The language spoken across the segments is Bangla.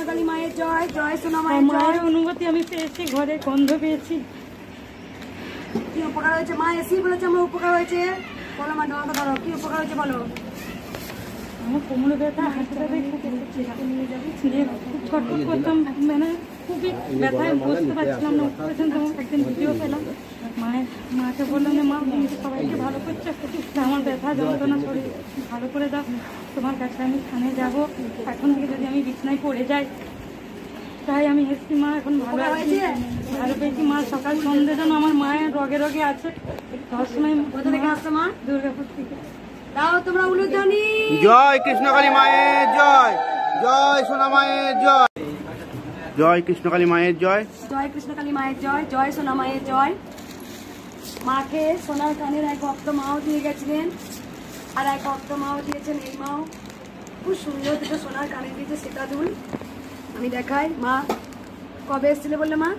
কৃষ্ণকালী মায়ের জয়, জয় সোনা মায়ের জয়। অনুমতি আমি পেয়েছি, ঘরে গন্ধ পেয়েছি। কি উপকার হয়েছে মা? এসি বলেছে আমার উপকার হয়েছে। বলো মা, ধরো ধরো, কি উপকার হয়েছে বলো? আমার কোমরে ব্যথা, হাতে ব্যথা, খুব ছটফট করতাম, মানে খুবই ব্যথায় বসতে পারছিলাম না। অপারেশন তখন একদিন ভিডিও পেলাম, মাকে বললাম যে মা তুমি সবাইকে ভালো করছো, আমার ব্যথা যন্ত্রণা শরীর ভালো করে দাও, তোমার কাছে আমি থানে যাবো, এখন থেকে যদি আমি বিছানায় পড়ে যাই। তাই আমি এসছি মা, এখন ভালো আছি, ভালো পেয়েছি মা। সকাল সন্ধ্যে যেন আমার মায়ের রগে রগে আছে। সবসময় কোথা থেকে আসছো মা? দুর্গাপুর থেকে। দাও তোমরা উলুধ্বনি। জয় কৃষ্ণকালী মায়ের জয়, জয় সোনা মায়ের জয়, জয় কৃষ্ণকালী মায়ের জয়, জয় কৃষ্ণকালী মায়ের জয়, জয় সোনা মায়ের জয়। মাকে সোনার কানের এক ভক্ত মাও দিয়ে গেছিলেন, আর এক ভক্ত মাও দিয়েছেন এই মাও। খুব সুন্দর দুটো সোনার কানে দিয়েছে সেটা দুল। আমি দেখাই। মা কবে এসেছিল বললে মা?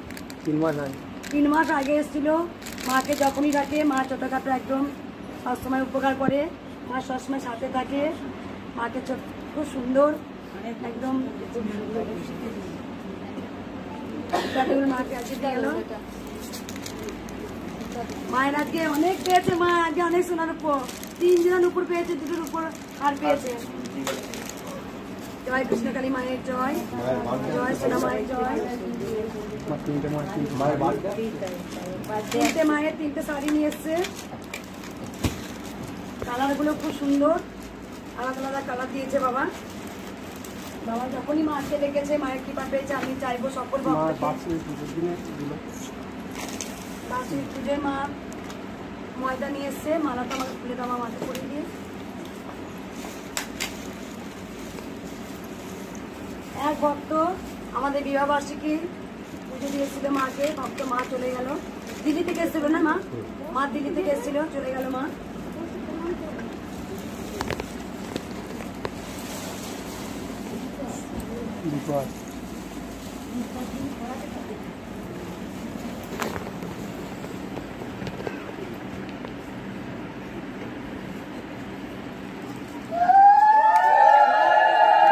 3 মাস আগে। 3 মাস আগে এসেছিল। মাকে যখনই ডাকে মা ছোটখাটো একদম সবসময় উপকার করে। মা সবসময় সাথে থাকে। মাকে খুব সুন্দর একদম মাকে আজকে গেল। মায়ের আজকে অনেক পেয়েছে মা, আজকে অনেক সোনার উপর, 3 জনের উপর পেয়েছে, 2টোর উপর আর পেয়েছে। জয় কৃষ্ণকালী মায়ের জয়, জয় সোনা মায়ের জয়। 3টে মায়ের 3টে শাড়ি নিয়ে এসছে। কালার গুলো খুব সুন্দর, আলাদা আলাদা কালার দিয়েছে বাবা। বাবা যখনই মাকে ডেকেছে মায়ের কৃপা পেয়েছে। আমি চাইবো সকল বার্ষিক পুজোয় মা ময়দা নিয়ে এসছে, মালাটা আমাকে খুলে দাও, আমার মাথা করে দিয়ে। এক ভক্ত আমাদের বিবাহবার্ষিকী পুজো দিয়েছিল মাকে, ভক্ত মা চলে গেল। দিল্লি থেকে এসেছিল না মা? মা দিল্লি থেকে এসেছিল, চলে গেল মা।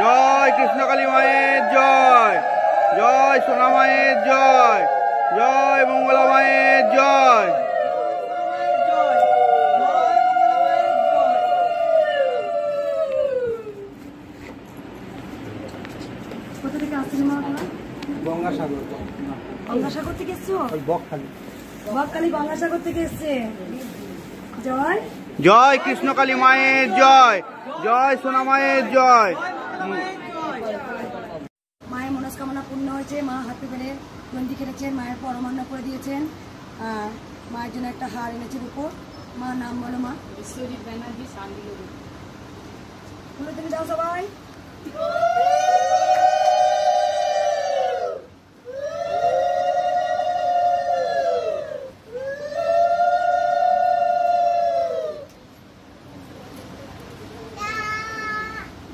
জয় কৃষ্ণকালী মায়ের জয়, জয় সোনা মায়ের জয়, জয় মঙ্গলা মায়ের জয়। কোথা থেকে আসছিল মা? গঙ্গাসাগর। গঙ্গাসাগর থেকে এসছো? বকখালি। বকখালি গঙ্গাসাগর থেকে এসছে। জয়, জয় কৃষ্ণকালী মায়ের জয়, জয় সোনা মায়ের জয়। মায়ের মনস্কামনা পূর্ণ হয়েছে। মা হাতে ধরে গঞ্জি খেলেছেন, মায়ের পরমান্ন করে দিয়েছেন। আর মায়ের জন্য একটা হার এনেছে উপর। মা নাম বলো মা? বিশ্বজিৎ ব্যানার্জি, শান্তিলুরু। বলে তুমি যাও সবাই।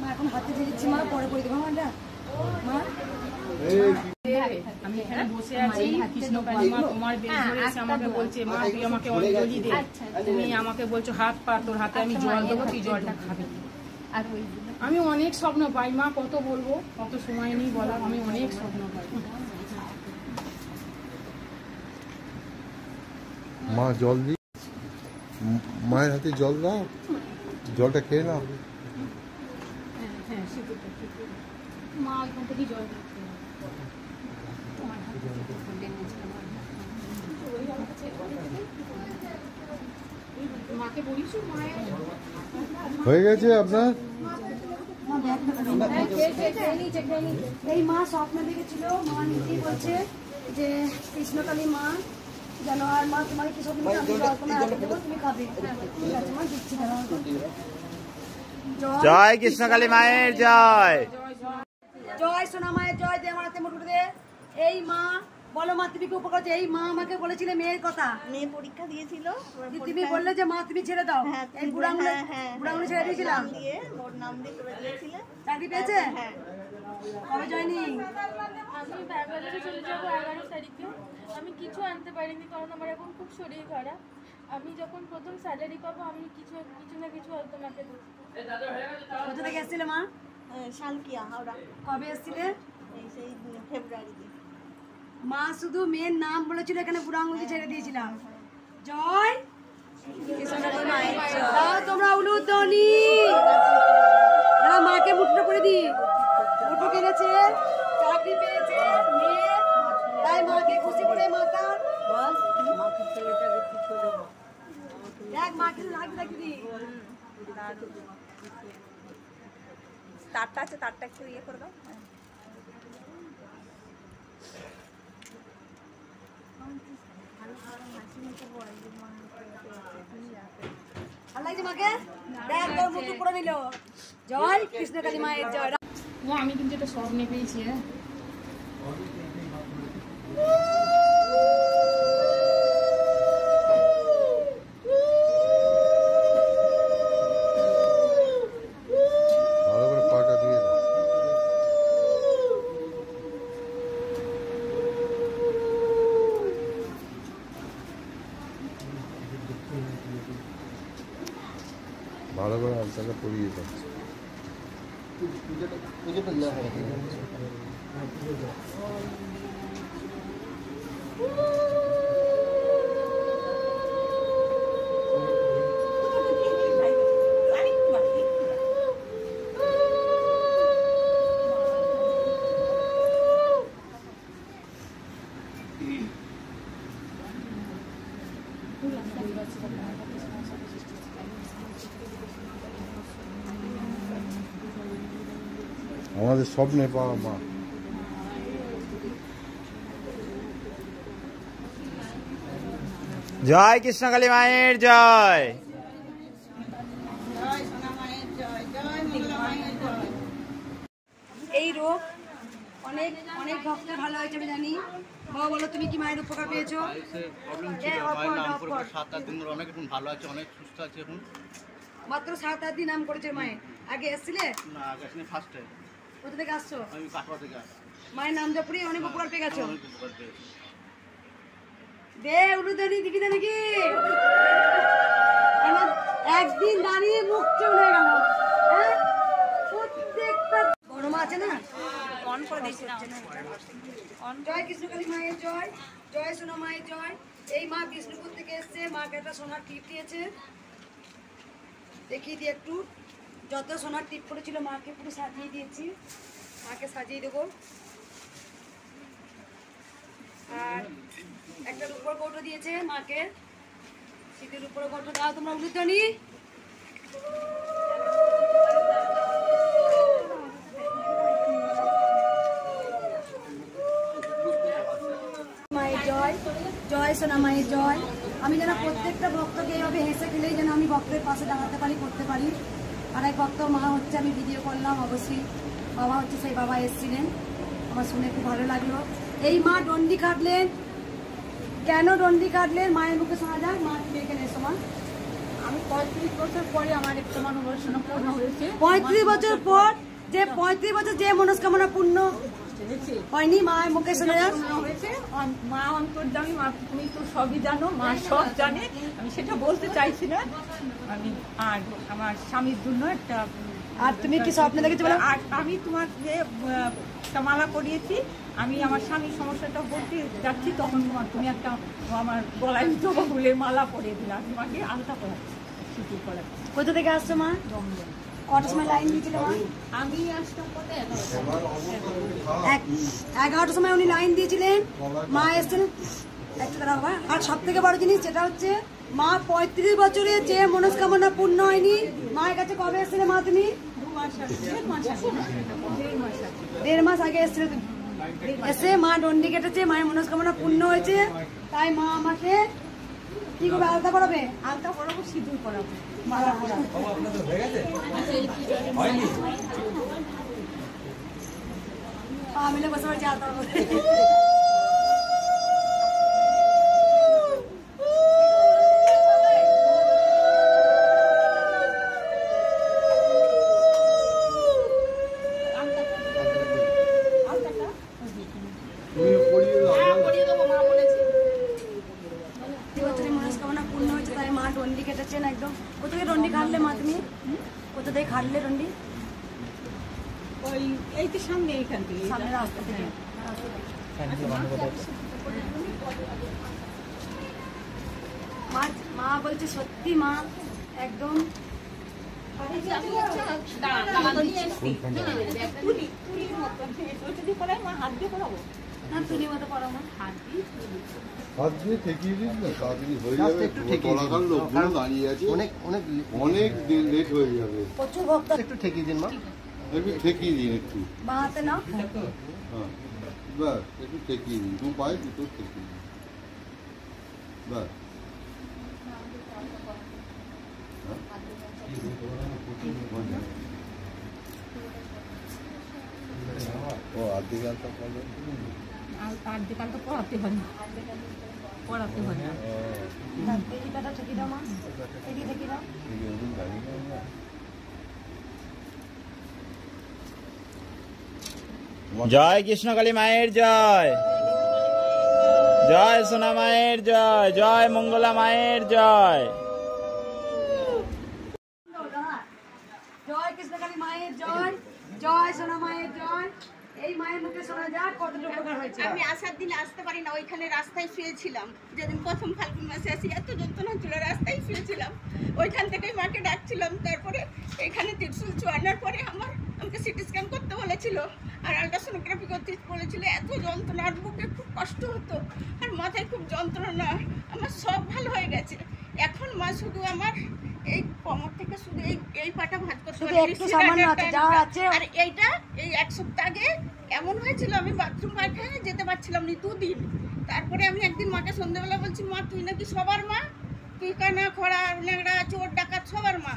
মা এখন হাতে দিয়ে দিচ্ছি মা, পরে করে দেবো মাটা। মা আমি এখানে বসে আছি, কৃষ্ণকালী মা তোমার বেশ ধরে এসে আমাকে বলছে মা তুই আমাকে অঞ্জলি দে। তুমি আমাকে বলছো হাত পা, তোর হাতে আমি জল দেবো, তুই জলটা খাবি। আমি অনেক স্বপ্ন পাই মা, কত বলবো, কত সময় নেই বলার, আমি অনেক স্বপ্ন পাই। মা জল দি, মায়ের হাতে জল দাও, জলটা খেয়ে নাও। হ্যাঁ মা ওইখান থেকে জল দিচ্ছে। মাকে বলিস হয়ে গেছে আপনার? এই মা স্বপ্ন দেখেছিল, মা নিজেই বলছে যে কৃষ্ণকালী মা যেন, আর মা তোমার কি স্বপ্ন তুমি খাবে। ঠিক আছে মা, দিচ্ছি। জয় কৃষ্ণকালী মায়ের জয়, জয় সোনা মায়ের জয়। দে আমার হাতে মুঠো দে। এই মা বলো মা তুমি কি উপকার হচ্ছে? এই মা আমাকে বলেছিলে মেয়ের কথা, মেয়ে পরীক্ষা দিয়েছিল, তুমি বললে যে মা তুমি ছেড়ে দাও। এই বুড়াঙ্গুলো ছেড়ে দিয়েছিলাম, দিয়ে ওর নাম দিয়ে করে দিয়েছিলে। চাকরি পেয়েছে? কবে জয়নি? আমি ব্যাঙ্গালোরে চলে যাবো 11 তারিখে। আমি কিছু আনতে পারিনি কারণ আমার এখন খুব শরীর খারাপ। আমি যখন প্রথম স্যালারি পাবো আমি কিছু না কিছু তোমাকে দেবো। কোথা থেকে এসেছিলে মা? শালকিয়া, হাওড়া। কবে এসেছিলে? এই সেই ফেব্রুয়ারিতে। মা শুধু মেয়ের নাম বলেছিল, এখানে বুড়ো আঙুলটি ছেড়ে দিয়েছিলাম। জয় দাও তোমরা উলুধ্বনি। দাঁড়া মাকে মুঠো করে দি। মুঠো কিনেছে, চাকরি পেয়েছে মেয়ে, তাই মাকে খুশি করে মাতা দেখ মা কিন্তু লাগবে দেখবি। তারটা আছে, তারটা একটু ইয়ে করে দাও। ভালো লাগছে মাকে? দেখ তোর মুঠো করে নিল। জয় কৃষ্ণকালী মায়ের জয়। আমি কিন্তু এটা স্বপ্নে পেয়েছি। ভালো করে পাটা দিয়ে দাও। ভালো করে আলতাটা পরিয়ে যাচ্ছে। আমাদের স্বপ্নে পাওয়া মা। জয় কৃষ্ণকালী মায়ের জয়। এই রোগ অনেক অনেক ভক্তের ভালো হয়েছে আমি জানি। বাবা বলো তুমি কি মায়ের উপকার পেয়েছো? প্রবলেম ছিল, মায়ের নাম করে 7-8 দিন ধরে অনেক এখন ভালো আছে, অনেক সুস্থ আছে এখন। মাত্র 7-8 দিন নাম করেছে মায়ের। আগে এসেছিলে? না, আগে আসলে ফার্স্ট টাইম। কোথা থেকে আসছো? আমি কাটোয়া থেকে আসছি। মায়ের নাম জপড়ি অনেক উপকার পেয়ে গেছো। অনেক উপকার পেয়েছি। দে উলুধ্বনি দিবি না নাকি? একদিন দাঁড়িয়ে মুখ চুপ হয়ে গেল। হ্যাঁ প্রত্যেকটা বড় মা আছে না, অন করে দিয়েছিলাম। জয় কৃষ্ণকালী মায়ের জয়, জয় সোনা মায়ের জয়। এই মা বিষ্ণুপুর থেকে এসছে, মাকে একটা সোনার টিপ দিয়েছে। দেখিয়ে দিই একটু। যত সোনার টিপ করেছিল মাকে পুরো সাজিয়ে দিয়েছি। মাকে সাজিয়ে দেবো। আর একটা রূপোর কৌটো দিয়েছে মাকে, শীতের উপরে কৌটো। দাও তোমরা উলুধ্বনি। মায়ের জয়, জয় সোনা মায়ের জয়। আমি যেন প্রত্যেকটা ভক্তকে এইভাবে হেসে খেলেই যেন আমি ভক্তের পাশে দাঁড়াতে পারি, করতে পারি। আর এক ভক্ত মা হচ্ছে, আমি ভিডিও করলাম অবশ্যই। বাবা হচ্ছে, সেই বাবা এসেছিলেন, আমার শুনে খুব ভালো লাগলো। এই মা ডন্ডি কাটলেন, কেন ডন্ডি কাটলেন মায়ের মুখে শোনা যাক। মা তুমি এখানে এসো মা। আমি 35 বছর পরে আমার একটা মনোবাসনা পূর্ণ হয়েছে। 35 বছর পর যে 35 বছর যে মনস্কামনা পূর্ণ হয়নি, মায়ের মুখে শোনা যাক। হয়েছে। মা অন্তর্যামী, মা তুমি তো সবই জানো, মা সব জানে। আমি সেটা বলতে চাইছি না। আমি আর আমার স্বামীর জন্য একটা, আর তুমি কি স্বপ্নে দেখেছো বলো? আর আমি তোমার যে একটা মালা করিয়েছি, আমি আমার স্বামীর সমস্যাটা বলতে যাচ্ছি, তখন তুমি একটা আমার গলায় জবা ফুলের মালা পরিয়ে দিলে, আমি তোমাকে আলতা পড়াচ্ছি, সিঁথি পড়াচ্ছি। কোথা থেকে আসছো মা? দমদম। কটার সময় লাইন দিয়েছিল মা? আমি আসতাম কত 11টার সময় উনি লাইন দিয়েছিলেন, মা এসেছিলেন। একটা দাঁড়াও বাবা। আর সব থেকে বড় জিনিস যেটা হচ্ছে, মা 35 বছরে যে মনস্কামনা পূর্ণ হয়নি, মায়ের কাছে কবে এসেছিলে মা তুমি? 1.5 মাস আগে এসেছিলে তুমি। এসে মা ডন্ডি কেটেছে, মায়ের মনস্কামনা পূর্ণ হয়েছে। তাই মা আমাকে কি করবে? আলতা পড়াবে। আলতা পড়াবো, সিঁদুর পড়াবো, মালা পড়াবো। পা মিলে বসে পড়েছে আলতা পড়াবে। মনস্কামনা পূর্ণ হয়েছে, তাই মা ডন্ডি কেটেছেন একদম। কোথা থেকে ডন্ডি কাটলে মা তুমি? কোথা থেকে কাটলে ডন্ডি? ওই এই তো সামনে এখান থেকে সামনে রাস্তা থেকে। মা বলছে সত্যি মা একদম না তুলি মতো পড়ো মা হাত দিয়ে ঠেকিয়ে দিস না, তাড়াতাড়ি হয়ে যাবে। তলাকার লোকগুলো দাঁড়িয়ে আছে, অনেক লেট হয়ে যাবে। প্রচুর ভক্ত একটু ঠেকিয়ে দিন মা। একটু ঠেকিয়ে দিন একটু। বা হাতে নাও হ্যাঁ ব্যাস, একটু ঠেকিয়ে দিন, দু পায়ে দুটো ঠেকিয়ে দিন ব্যাস। ও আর্ধেকালটা পড়বে, আর্ধেকাল তো পড়াতে হয় না, পড়াতে হয় না। এই পাটা ঠেকি দাও মা, এদিকে ঠেকি দাও। জয় কৃষ্ণকালী মায়ের জয়, জয় সোনা মায়ের জয়, জয় মঙ্গলা মায়ের জয়। জয় কৃষ্ণকালী মায়ের জয়, জয় সোনা মায়ের জয়। এই মায়ের মুখে শোনা যাক কতটা উপকার হয়েছে। আমি আসার দিনে আসতে পারি না, ওইখানে রাস্তায় শুয়েছিলাম। যেদিন প্রথম ফাল্গুন মাসে আসি এত যন্ত্রণা ছিল, রাস্তায় শুয়েছিলাম। ওইখান থেকেই মাকে ডাকছিলাম। তারপরে এখানে ত্রিশুল চুয়ানোর পরে আমাকে সিটি স্ক্যান করতে বলেছিল আর আল্ট্রাসোনোগ্রাফি করতে বলেছিল। এত যন্ত্রণা, আর বুকে খুব কষ্ট হতো আর মাথায় খুব যন্ত্রণা। আমার সব ভালো হয়ে গেছে। এখন মা শুধু আমার এই কোমর থেকে শুধু এই পাটা ভাঁজ করতে শুধু পারি, একটু সামান্য আছে, যা আছে। আর এইটা এই এক সপ্তাহ আগে এমন হয়েছিল আমি বাথরুম পায়খানায় যেতে পারছিলাম না 2 দিন। তারপরে আমি একদিন মাকে সন্ধ্যাবেলা বলছি, মা তুই নাকি সবার মা, তুই কানা খোড়া ন্যাংরা চোর ডাকাত সবার মা।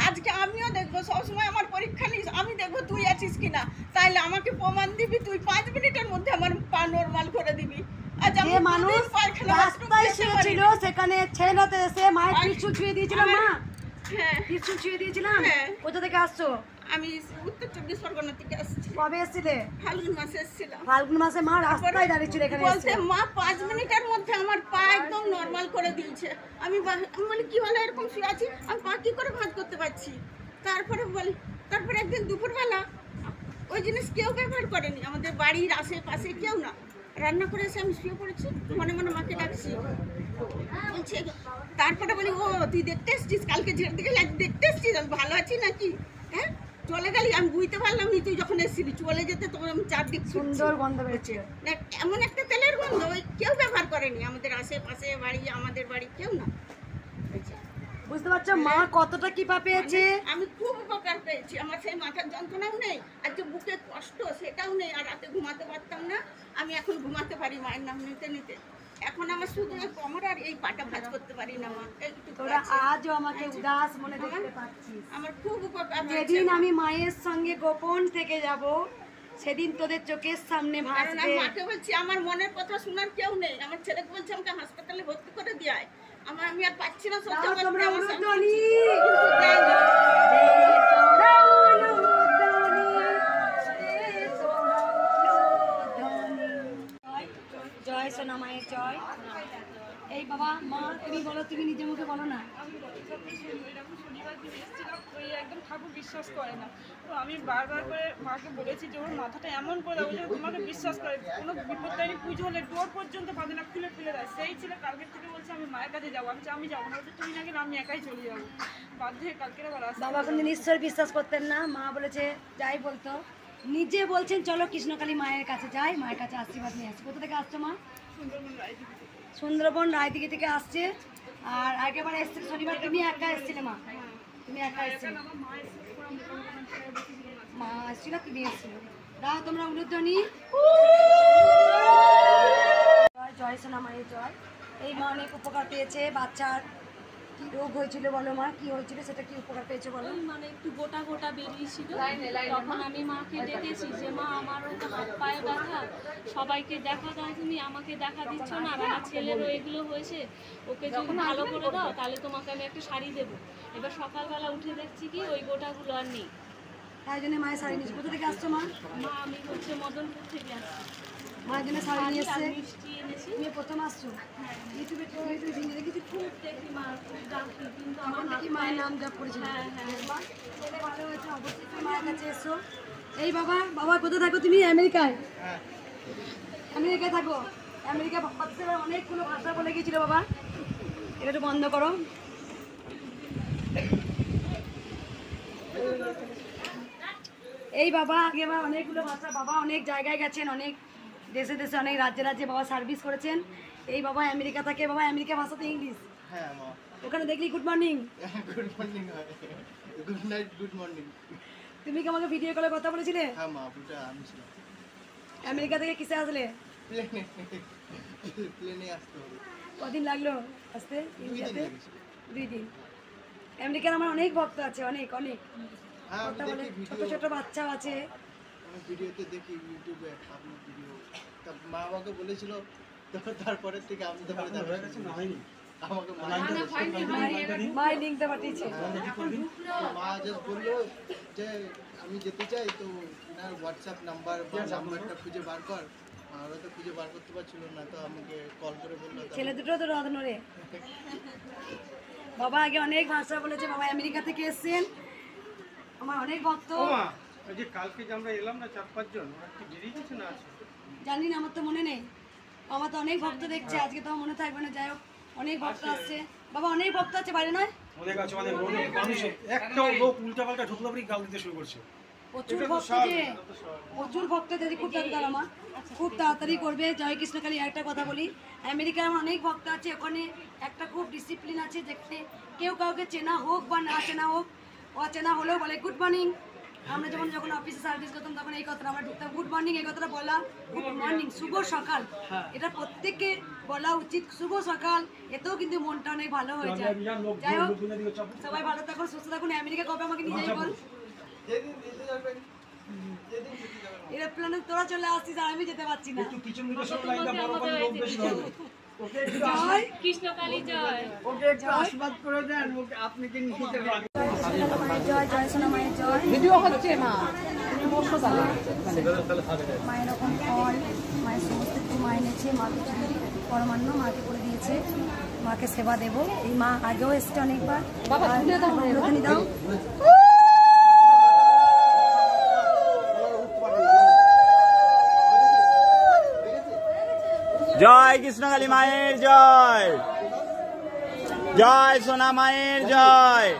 আজকে আমিও দেখবো, সবসময় আমার পরীক্ষা নিস, আমি দেখবো তুই আছিস কিনা। তাইলে আমাকে প্রমাণ দিবি, তুই 5 মিনিটের মধ্যে আমার পা নর্মাল করে দিবি। আজ আমি যে মানুষ রাস্তায় শুয়েছিল সেখানে ছেলেতে এসে মায়ের ত্রিশূল ছুঁয়ে দিয়েছিলাম মা। হ্যাঁ ত্রিশূল ছুঁয়ে দিয়েছিলাম। হ্যাঁ। কোথা থেকে আসছো? আমি উত্তর 24 পরগনা থেকে আসছি, কবে এসেছিলে? ফাল্গুন মাসে এসেছিলাম। ফাল্গুন মাসে মা রাস্তায় দাঁড়িয়ে ছিল এখানে বলতে এসে। মা 5 মিনিটের মধ্যে আমার পা একদম নরমাল করে দিয়েছে। আমি বলি কি হলো, এরকম শুয়ে আছি, আমি পা কি করে ভাঁজ করতে পারছি। তারপরে একদিন দুপুরবেলা ওই জিনিস কেউ ব্যবহার করেনি, আমাদের বাড়ির আশেপাশে কেউ না। রান্না করে এসে আমি শুয়ে পড়েছি, মনে মনে মাকে ডাকছি। বলছে, তারপরে বলি ও তুই দেখতে এসছিস, কালকে ঝেড়ে দিকে দেখতে এসছিস, আমি ভালো আছি নাকি। হ্যাঁ চলে গেলি, আমি বুঝতে পারলাম নি তুই যখন এসেছিলি। চলে যেতে তোমার আমি চারদিক সুন্দর গন্ধ বেরোচ্ছে। এমন একটা তেলের গন্ধ ওই কেউ ব্যবহার করেনি, আমাদের আশেপাশে বাড়ি, আমাদের বাড়ি কেউ না। বুঝতে পারছো মা কতটা কৃপা পেয়েছে। আমি খুব উপকার পেয়েছি। আমার সেই মাথার যন্ত্রণাও নেই, আর যে বুকে কষ্ট সেটাও নেই, আর রাতে ঘুমাতে পারতাম না, আমি এখন ঘুমাতে পারি মায়ের নাম নিতে নিতে। এখন আমার শুধু এই কোমর আর এই পাটা ভাঁজ করতে পারি না মা। তোরা আজও আমাকে উদাস মনে দেখতে পাচ্ছিস। আমার খুব উপকার যেদিন আমি মায়ের সঙ্গে গোপন থেকে যাব সেদিন তোদের চোখের সামনে কারণ আমি ভাসবে। মাকে বলছি আমার মনের কথা শোনার কেউ নেই। আমার ছেলেকে বলছি আমাকে হাসপাতালে ভর্তি করে দিয়ায়, আমি আর পাচ্ছি না সহ্য করতে। তোমরা আমার স্বামী উলুধ্বনি। কিন্তু দেয় না। তোরা উলুধ্বনি, তোরা উলুধ্বনি। জয় সোনা মায়ের জয়। এই বাবা মা তুমি বলো, তুমি নিজের মুখে বলো না। এরকম শনিবার দিন এসেছিলাম, ওই একদম ঠাকুর বিশ্বাস করে না। তো আমি বারবার করে মাকে বলেছি যে ওর মাথাটা এমন করে দেবো যে তোমাকে বিশ্বাস করে, কোনো বিপত্তারিণী পুজো হলে ডোর পর্যন্ত বাঁধে না, খুলে ফেলে দেয়। সেই ছিল কালকের থেকে বলছে আমি মায়ের কাছে যাবো। আমি যাবো না, বলছে তুমি নাকি না, আমি একাই চলে যাবো। বাধ্য হয়ে কালকের আবার আসতে। বাবা কিন্তু ঈশ্বর বিশ্বাস করতেন না। মা বলেছে যাই বলতো, নিজে বলছেন চলো কৃষ্ণকালী মায়ের কাছে যাই, মায়ের কাছে আশীর্বাদ নিয়ে আসি। কোথা থেকে আসছো মা? সুন্দরবন রায়দিঘি থেকে। সুন্দরবন রায়দিঘি থেকে আসছে। আর আগেবার এসেছিল শনিবার, তুমি একা এসেছিলে মা, তুমি একা এসেছিলে। আমার মা এসে পুরো মোটামুটি মা এসেছিল, তুমি এসেছিল। দাও তোমরা উলুধ্বনি। জয় জয় সোনা মায়ের জয়। এই মা অনেক উপকার পেয়েছে। বাচ্চার কি রোগ হয়েছিল বলো মা, কি হয়েছিল সেটা কি উপকার পেয়েছে বলো। মানে একটু গোটা গোটা বেরিয়েছিল, তখন আমি মাকে ডেকেছি যে মা আমারও তো হাত পায়ে ব্যথা, সবাইকে দেখা দাও, তুমি আমাকে দেখা দিচ্ছ না, আর আমার ছেলেরও এগুলো হয়েছে, ওকে যদি ভালো করে দাও তাহলে তোমাকে আমি একটা শাড়ি দেবো। এবার সকালবেলা উঠে দেখছি কি ওই গোটাগুলো আর নেই। তাই জন্য মায়ের শাড়ি নিয়েছে। কোথা থেকে আসছো মা? মা আমি হচ্ছে মদনপুর থেকে আসছি। মায়ের জন্য শাড়ি নিয়ে এসছে। মিষ্টি এনেছি। তুমি প্রথম আসছো? ইউটিউবে ভিডিও দেখেছি, খুব দেখি মা খুব ডাকি, কিন্তু তখন আমার দেখি মায়ের নাম জপ করেছিল। হ্যাঁ হ্যাঁ মা ছেলে ভালো হয়েছে, অবশ্যই তুমি মায়ের কাছে এসো। এই বাবা, বাবা কোথায় থাকো তুমি? আমেরিকায়। আমেরিকায় থাকো। আমেরিকা অনেকগুলো ভাষা বলে গিয়েছিল বাবা। এটা একটু বন্ধ করো। এই বাবা আগে বাবা অনেকগুলো ভাষা, বাবা অনেক জায়গায় গেছেন, অনেক দেশে দেশে অনেক রাজ্যে রাজ্যে বাবা সার্ভিস করেছেন। এই বাবা আমেরিকা থাকে, বাবা আমেরিকা ভাষা তো ইংলিশ। হ্যাঁ মা। ওখানে দেখলি good morning, good morning, good night, good morning. তুমি কি আমাকে ভিডিও কলে কথা বলেছিলে? হ্যাঁ মা, ওটা আমি ছিলাম। আমেরিকা থেকে কিসে আসলে? প্লেনে, প্লেনে আসতে হবে। কদিন লাগলো আসতে? 2 দিন। আমেরিকার আমার অনেক ভক্ত আছে, অনেক অনেক। হ্যাঁ, কথা বলে, ছোট ছোট বাচ্চাও আছে। আমি ভিডিওতে দেখি, ইউটিউবে আপনার ভিডিও। তা মা আমাকে বলেছিল, তারপরে থেকে আমি তো আমাকে মাই লিঙ্কটা পাঠিয়েছে। মা জাস্ট বললো যে আমি যেতে চাই, তো ওনার হোয়াটসঅ্যাপ নাম্বার বা নাম্বারটা খুঁজে বার কর। আর তো খুঁজে বার করতে পারছিল না, তো আমাকে কল করে বললো। ছেলে দুটো তো রত্নরে। বাবা আগে অনেক ভাষা বলেছে, বাবা আমেরিকা থেকে এসেছেন, আমার অনেক ভক্ত। যে কালকে যে আমরা এলাম না 4-5 জন, ওরা কি বেরিয়ে গেছে না আছে? জানি না, আমার তো মনে নেই। আমার তো অনেক ভক্ত দেখছে, আজকে তো মনে থাকবে না। যাই হোক, অনেক ভক্ত আসছে বাবা, অনেক ভক্ত আছে বাইরে নয়? অনেক আছে, অনেক মানুষ। একটাও লোক উল্টাপাল্টা ঢুকলো পরেই গাল দিতে শুরু করছে। প্রচুর ভক্ত যে, প্রচুর ভক্ত যদি খুব তাড়াতাড়ি আমার খুব তাড়াতাড়ি করবে। জয় কৃষ্ণ। খালি একটা কথা বলি, আমেরিকায় আমার অনেক ভক্ত আছে, ওখানে একটা খুব ডিসিপ্লিন আছে, যেখানে কেউ কাউকে চেনা হোক বা না চেনা হোক, অচেনা হলেও বলে গুড মর্নিং। আমরা যখন অফিসে সার্ভিস করতাম তখন এই কথাটা আমরা ঢুকতাম, গুড মর্নিং। এই কথাটা বলা, গুড মর্নিং, শুভ সকাল, এটা প্রত্যেককে বলা উচিত। শুভ সকাল, এতেও কিন্তু মনটা অনেক ভালো হয়ে যায়। যাই হোক, সবাই ভালো থাকুন, সুস্থ থাকুন। আমেরিকা কবে আমাকে নিয়ে যাই বল? এরোপ্লেনে তোরা চলে আসছিস আর আমি যেতে পারছি না। জয় কৃষ্ণকালী জয়। জয় জয় সোনা মায়ের জয়। ভিডিও হচ্ছে মা। মায়ের রকম ফল, মায়ের সমস্ত কিছু মা এনেছে, মাকে পরমান্ন মাকে করে দিয়েছে, মাকে সেবা দেবো। এই মা আগেও এসছে অনেকবার। দাও। জয় কৃষ্ণকালী মায়ের জয়, জয় সোনা মায়ের জয়,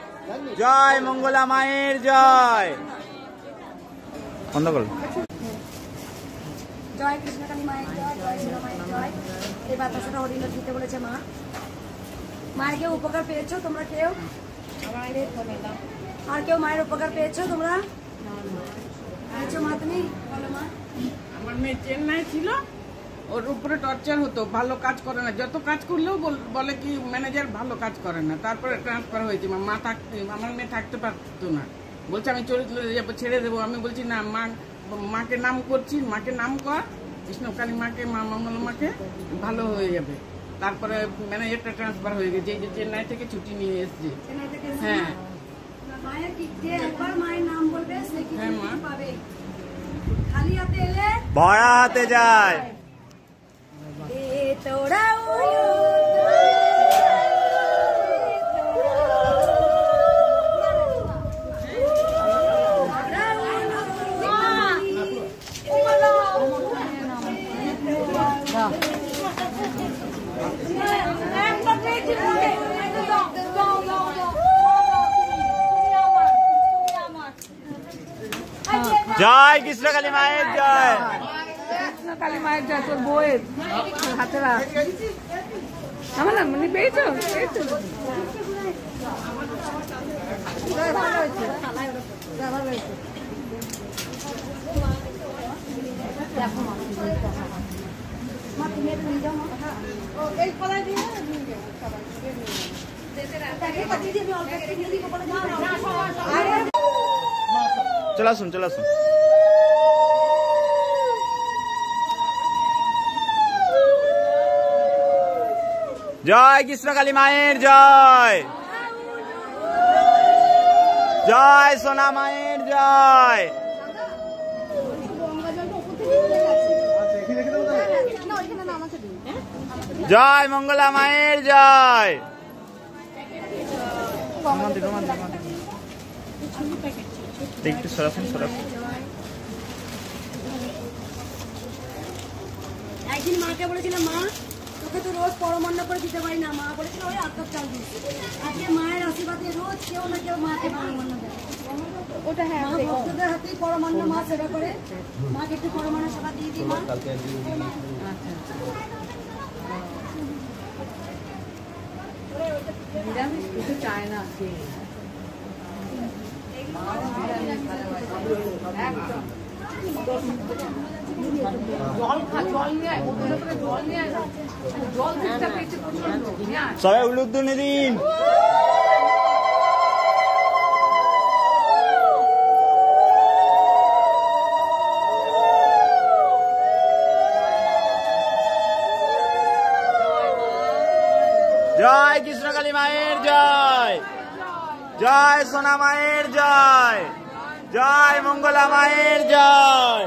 জয় মঙ্গলা মায়ের জয়। বন্ধ করো। জয় কৃষ্ণকালী মায়ের জয়, জয় সোনা মায়ের জয়। এই বাতাসাটা হরিণ দিতে বলেছে মা। মায়ের কেউ উপকার পেয়েছো তোমরা? কেউ আর কেউ মায়ের উপকার পেয়েছো তোমরা? পেয়েছো মা? তুমি বলো মা। আমার মেয়ে চেন্নাই ছিল, ওর উপরে টর্চার হতো, ভালো কাজ করে না, যত কাজ করলেও বলে কি ম্যানেজার ভালো কাজ করে না। তারপরে ট্রান্সফার হয়েছে। মা থাকতে, আমার মেয়ে থাকতে পারতো না, বলছে আমি চলে যাবো, ছেড়ে দেবো। আমি বলছি না, মাকে নাম করছি, মাকে নাম কর, কৃষ্ণকালী মাকে, মা মঙ্গল মাকে, ভালো হয়ে যাবে। তারপরে ম্যানেজারটা ট্রান্সফার হয়ে গেছে, এই যে চেন্নাই থেকে ছুটি নিয়ে এসছে। হ্যাঁ মায়ের কি যে একবার মায়ের নাম বলবে সে কি পাবে? খালি হাতে এলে ভরা হাতে যায়। তোরা জয় কৃষ্ণকালী মায়ের জয়, কৃষ্ণকালী মায়ের জয়। তোর বউয়ের হাতে রাখ। আমার না মানে পেয়েছো, পেয়েছো। ভালো হয়েছে, ভালো হয়েছে। এই কলাই দিয়ে চলে আসুন, চলে আসুন। জয় কৃষ্ণকালী মায়ের জয়, জয় সোনা মায়ের জয়, জয় মঙ্গলা মায়ের জয়। একটু সরাসরি সরাসরি সেদিন মাকে বলেছিলাম মা তোকে তো রোজ পরমান্ন করে দিতে পারি না, মা বলেছিল ওই আত্মার চাল দিই। আজকে মায়ের আশীর্বাদে রোজ কেউ না কেউ মাকে পরমান্ন দেয়। ওটা হ্যাঁ ভক্তদের হাতেই পরমান্ন মা সেবা করে, মাকে একটু পরমান্ন সেবা দিয়ে দিই মা। নিরামিষ কিছু চায় না সবাই উলুধ্বনি দিন। জয় কৃষ্ণকালী মায়ের জয়, জয় সোনা মায়ের জয়, জয় মঙ্গলা মায়ের জয়।